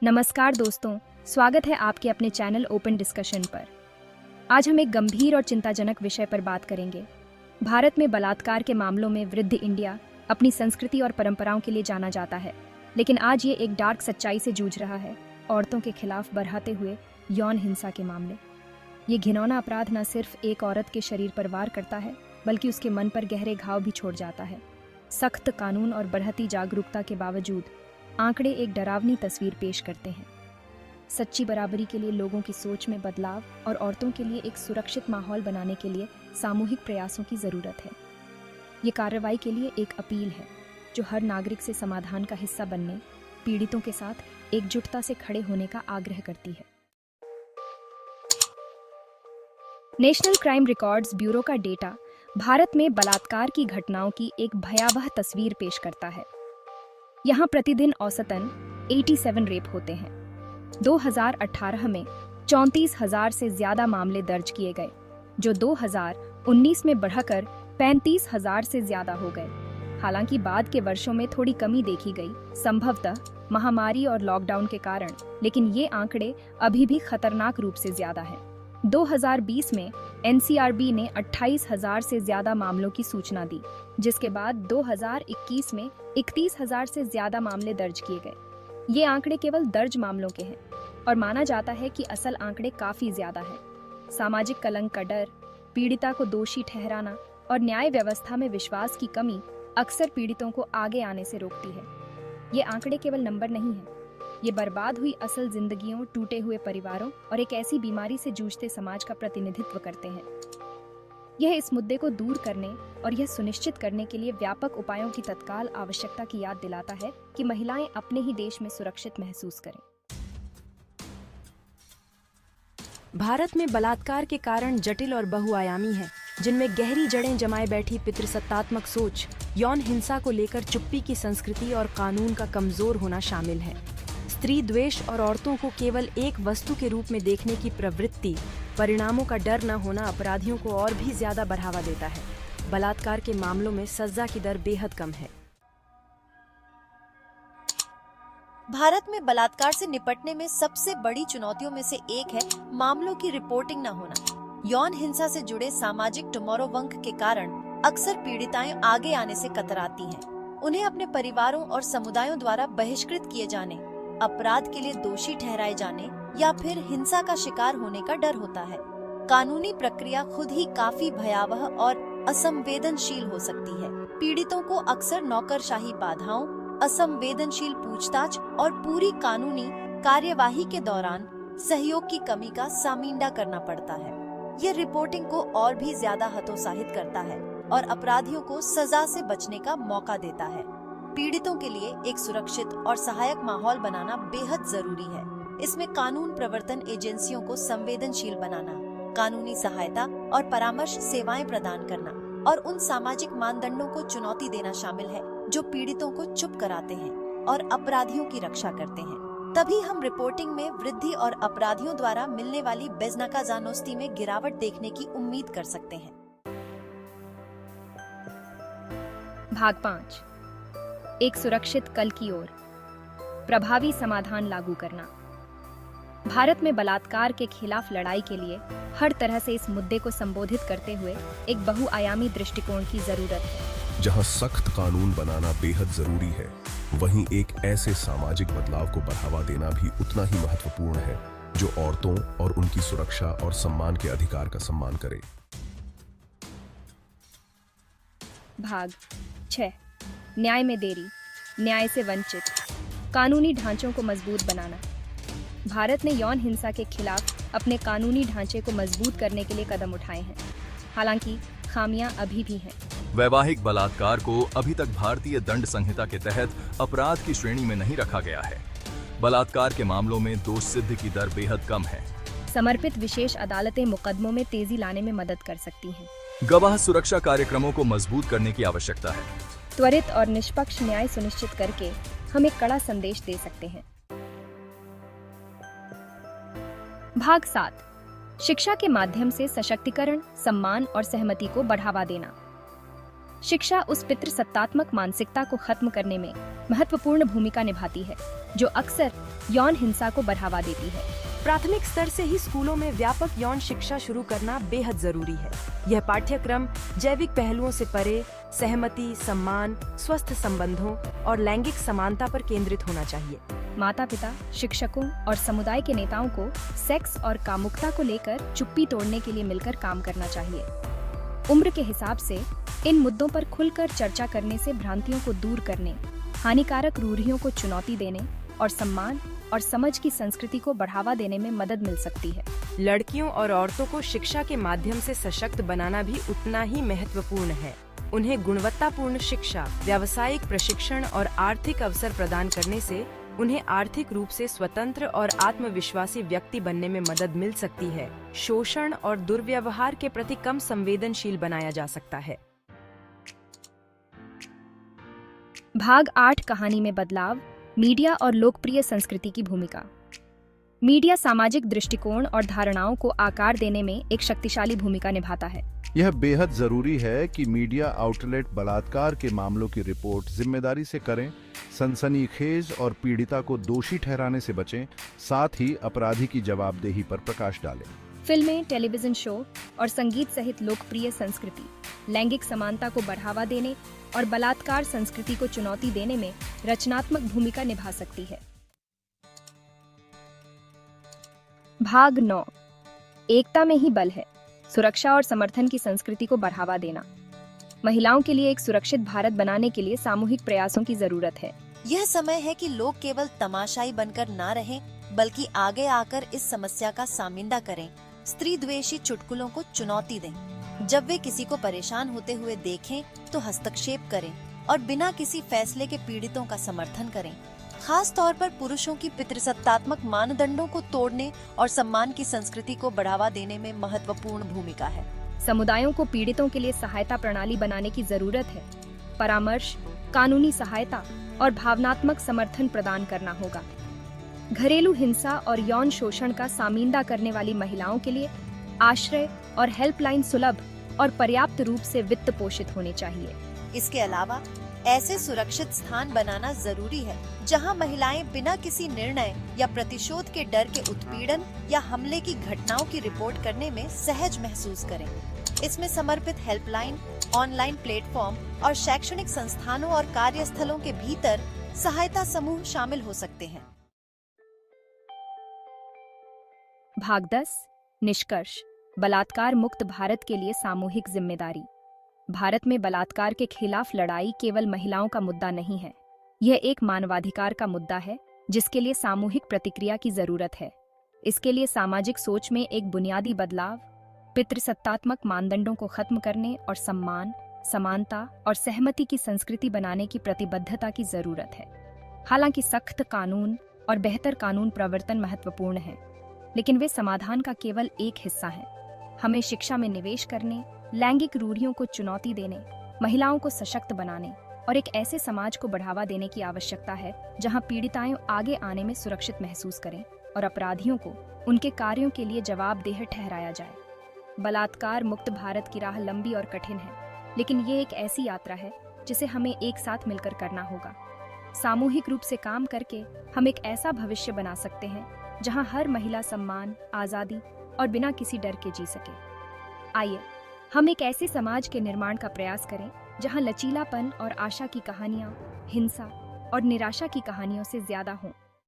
नमस्कार दोस्तों, स्वागत है आपके अपने चैनल ओपन डिस्कशन पर। आज हम एक गंभीर और चिंताजनक विषय पर बात करेंगे। भारत में बलात्कार के मामलों में वृद्ध इंडिया अपनी संस्कृति और परंपराओं के लिए जाना जाता है, लेकिन आज ये एक डार्क सच्चाई से जूझ रहा है। औरतों के खिलाफ बढ़ाते हुए यौन हिंसा के मामले। ये घिनौना अपराध न सिर्फ एक औरत के शरीर पर वार करता है, बल्कि उसके मन पर गहरे घाव भी छोड़ जाता है। सख्त कानून और बढ़ती जागरूकता के बावजूद आंकड़े एक डरावनी तस्वीर पेश करते हैं। सच्ची बराबरी के लिए लोगों की सोच में बदलाव और औरतों के लिए एक सुरक्षित माहौल बनाने के लिए सामूहिक प्रयासों की ज़रूरत है। ये कार्रवाई के लिए एक अपील है जो हर नागरिक से समाधान का हिस्सा बनने, पीड़ितों के साथ एकजुटता से खड़े होने का आग्रह करती है। नेशनल क्राइम रिकॉर्ड्स ब्यूरो का डेटा भारत में बलात्कार की घटनाओं की एक भयावह तस्वीर पेश करता है। यहाँ प्रतिदिन औसतन 87 रेप होते हैं। 2018 में 34,000 से ज्यादा मामले दर्ज किए गए, जो 2019 में बढ़कर 35,000 से ज्यादा हो गए। हालांकि बाद के वर्षों में थोड़ी कमी देखी गई, संभवतः महामारी और लॉकडाउन के कारण, लेकिन ये आंकड़े अभी भी खतरनाक रूप से ज्यादा हैं। 2020 में एनसीआरबी ने 28,000 से ज्यादा मामलों की सूचना दी, जिसके बाद 2021 में 31,000 से ज्यादा मामले दर्ज किए गए। ये आंकड़े केवल दर्ज मामलों के हैं और माना जाता है कि असल आंकड़े काफी ज्यादा हैं। सामाजिक कलंक का डर, पीड़िता को दोषी ठहराना और न्याय व्यवस्था में विश्वास की कमी अक्सर पीड़ितों को आगे आने से रोकती है। ये आंकड़े केवल नंबर नहीं हैं, ये बर्बाद हुई असल जिंदगियों, टूटे हुए परिवारों और एक ऐसी बीमारी से जूझते समाज का प्रतिनिधित्व करते हैं। यह इस मुद्दे को दूर करने और यह सुनिश्चित करने के लिए व्यापक उपायों की तत्काल आवश्यकता की याद दिलाता है कि महिलाएं अपने ही देश में सुरक्षित महसूस करें। भारत में बलात्कार के कारण जटिल और बहुआयामी है, जिनमें गहरी जड़ें जमाए बैठी पितृसत्तात्मक सोच, यौन हिंसा को लेकर चुप्पी की संस्कृति और कानून का कमजोर होना शामिल है। स्त्री द्वेष और औरतों को केवल एक वस्तु के रूप में देखने की प्रवृत्ति, परिणामों का डर न होना अपराधियों को और भी ज्यादा बढ़ावा देता है। बलात्कार के मामलों में सजा की दर बेहद कम है। भारत में बलात्कार से निपटने में सबसे बड़ी चुनौतियों में से एक है मामलों की रिपोर्टिंग न होना। यौन हिंसा से जुड़े सामाजिक टुमारोवंक के कारण अक्सर पीड़िताएं आगे आने से कतराती हैं। उन्हें अपने परिवारों और समुदायों द्वारा बहिष्कृत किए जाने, अपराध के लिए दोषी ठहराए जाने या फिर हिंसा का शिकार होने का डर होता है। कानूनी प्रक्रिया खुद ही काफी भयावह और असंवेदनशील हो सकती है। पीड़ितों को अक्सर नौकरशाही बाधाओं, असंवेदनशील पूछताछ और पूरी कानूनी कार्यवाही के दौरान सहयोग की कमी का सामना करना पड़ता है। ये रिपोर्टिंग को और भी ज्यादा हतोत्साहित करता है और अपराधियों को सजा से बचने का मौका देता है। पीड़ितों के लिए एक सुरक्षित और सहायक माहौल बनाना बेहद जरूरी है। इसमें कानून प्रवर्तन एजेंसियों को संवेदनशील बनाना, कानूनी सहायता और परामर्श सेवाएं प्रदान करना और उन सामाजिक मानदंडों को चुनौती देना शामिल है जो पीड़ितों को चुप कराते हैं और अपराधियों की रक्षा करते हैं। तभी हम रिपोर्टिंग में वृद्धि और अपराधियों द्वारा मिलने वाली बेजनकाजानोस्ती में गिरावट देखने की उम्मीद कर सकते हैं। भाग 5, एक सुरक्षित कल की ओर। प्रभावी समाधान लागू करना। भारत में बलात्कार के खिलाफ लड़ाई के लिए हर तरह से इस मुद्दे को संबोधित करते हुए एक बहुआयामी दृष्टिकोण की जरूरत है। जहां सख्त कानून बनाना बेहद जरूरी है, वहीं एक ऐसे सामाजिक बदलाव को बढ़ावा देना भी उतना ही महत्वपूर्ण है जो औरतों और उनकी सुरक्षा और सम्मान के अधिकार का सम्मान करे। भाग 6, न्याय में देरी, न्याय से वंचित। कानूनी ढांचों को मजबूत बनाना। भारत ने यौन हिंसा के खिलाफ अपने कानूनी ढांचे को मजबूत करने के लिए कदम उठाए हैं, हालांकि खामियां अभी भी हैं। वैवाहिक बलात्कार को अभी तक भारतीय दंड संहिता के तहत अपराध की श्रेणी में नहीं रखा गया है। बलात्कार के मामलों में दोष सिद्धि की दर बेहद कम है। समर्पित विशेष अदालतें मुकदमों में तेजी लाने में मदद कर सकती हैं। गवाह सुरक्षा कार्यक्रमों को मजबूत करने की आवश्यकता है। त्वरित और निष्पक्ष न्याय सुनिश्चित करके हम एक कड़ा संदेश दे सकते हैं। भाग 7, शिक्षा के माध्यम से सशक्तिकरण, सम्मान और सहमति को बढ़ावा देना। शिक्षा उस पितृसत्तात्मक मानसिकता को खत्म करने में महत्वपूर्ण भूमिका निभाती है जो अक्सर यौन हिंसा को बढ़ावा देती है। प्राथमिक स्तर से ही स्कूलों में व्यापक यौन शिक्षा शुरू करना बेहद जरूरी है। यह पाठ्यक्रम जैविक पहलुओं से परे सहमति, सम्मान, स्वस्थ संबंधों और लैंगिक समानता पर केंद्रित होना चाहिए। माता पिता, शिक्षकों और समुदाय के नेताओं को सेक्स और कामुकता को लेकर चुप्पी तोड़ने के लिए मिलकर काम करना चाहिए। उम्र के हिसाब से इन मुद्दों पर खुलकर चर्चा करने से भ्रांतियों को दूर करने, हानिकारक रूढ़ियों को चुनौती देने और सम्मान और समझ की संस्कृति को बढ़ावा देने में मदद मिल सकती है। लड़कियों और औरतों को शिक्षा के माध्यम से सशक्त बनाना भी उतना ही महत्वपूर्ण है। उन्हें गुणवत्तापूर्ण शिक्षा, व्यावसायिक प्रशिक्षण और आर्थिक अवसर प्रदान करने से उन्हें आर्थिक रूप से स्वतंत्र और आत्मविश्वासी व्यक्ति बनने में मदद मिल सकती है। शोषण और दुर्व्यवहार के प्रति कम संवेदनशील बनाया जा सकता है। भाग 8 कहानी में बदलाव, मीडिया और लोकप्रिय संस्कृति की भूमिका। मीडिया सामाजिक दृष्टिकोण और धारणाओं को आकार देने में एक शक्तिशाली भूमिका निभाता है। यह बेहद जरूरी है कि मीडिया आउटलेट बलात्कार के मामलों की रिपोर्ट जिम्मेदारी से करें, सनसनीखेज और पीड़िता को दोषी ठहराने से बचें, साथ ही अपराधी की जवाबदेही पर प्रकाश डालें। फिल्में, टेलीविजन शो और संगीत सहित लोकप्रिय संस्कृति लैंगिक समानता को बढ़ावा देने और बलात्कार संस्कृति को चुनौती देने में रचनात्मक भूमिका निभा सकती है। भाग 9, एकता में ही बल है, सुरक्षा और समर्थन की संस्कृति को बढ़ावा देना। महिलाओं के लिए एक सुरक्षित भारत बनाने के लिए सामूहिक प्रयासों की जरूरत है। यह समय है कि लोग केवल तमाशाई बनकर ना रहें, बल्कि आगे आकर इस समस्या का सामिंदा करें, स्त्री द्वेषी चुटकुलों को चुनौती दें। जब वे किसी को परेशान होते हुए देखें तो हस्तक्षेप करें और बिना किसी फैसले के पीड़ितों का समर्थन करें। खास तौर पर पुरुषों की पितृसत्तात्मक मानदंडों को तोड़ने और सम्मान की संस्कृति को बढ़ावा देने में महत्वपूर्ण भूमिका है। समुदायों को पीड़ितों के लिए सहायता प्रणाली बनाने की जरूरत है। परामर्श, कानूनी सहायता और भावनात्मक समर्थन प्रदान करना होगा। घरेलू हिंसा और यौन शोषण का सामिंदा करने वाली महिलाओं के लिए आश्रय और हेल्पलाइन सुलभ और पर्याप्त रूप से वित्त पोषित होने चाहिए। इसके अलावा ऐसे सुरक्षित स्थान बनाना जरूरी है जहां महिलाएं बिना किसी निर्णय या प्रतिशोध के डर के उत्पीड़न या हमले की घटनाओं की रिपोर्ट करने में सहज महसूस करें। इसमें समर्पित हेल्पलाइन, ऑनलाइन प्लेटफॉर्म और शैक्षणिक संस्थानों और कार्यस्थलों के भीतर सहायता समूह शामिल हो सकते हैं। भाग 10, निष्कर्ष, बलात्कार मुक्त भारत के लिए सामूहिक जिम्मेदारी। भारत में बलात्कार के खिलाफ लड़ाई केवल महिलाओं का मुद्दा नहीं है, यह एक मानवाधिकार का मुद्दा है जिसके लिए सामूहिक प्रतिक्रिया की जरूरत है। इसके लिए सामाजिक सोच में एक बुनियादी बदलाव, पितृसत्तात्मक मानदंडों को खत्म करने और सम्मान, समानता और सहमति की संस्कृति बनाने की प्रतिबद्धता की जरूरत है। हालांकि सख्त कानून और बेहतर कानून प्रवर्तन महत्वपूर्ण है, लेकिन वे समाधान का केवल एक हिस्सा हैं। हमें शिक्षा में निवेश करने, लैंगिक रूढ़ियों को चुनौती देने, महिलाओं को सशक्त बनाने और एक ऐसे समाज को बढ़ावा देने की आवश्यकता है जहां पीड़िताएं आगे आने में सुरक्षित महसूस करें और अपराधियों को उनके कार्यों के लिए जवाबदेह ठहराया जाए। बलात्कार मुक्त भारत की राह लंबी और कठिन है, लेकिन ये एक ऐसी यात्रा है जिसे हमें एक साथ मिलकर करना होगा। सामूहिक रूप से काम करके हम एक ऐसा भविष्य बना सकते हैं जहां हर महिला सम्मान, आजादी और बिना किसी डर के जी सके। आइए हम एक ऐसे समाज के निर्माण का प्रयास करें जहां लचीलापन और आशा की कहानियां हिंसा और निराशा की कहानियों से ज्यादा हों।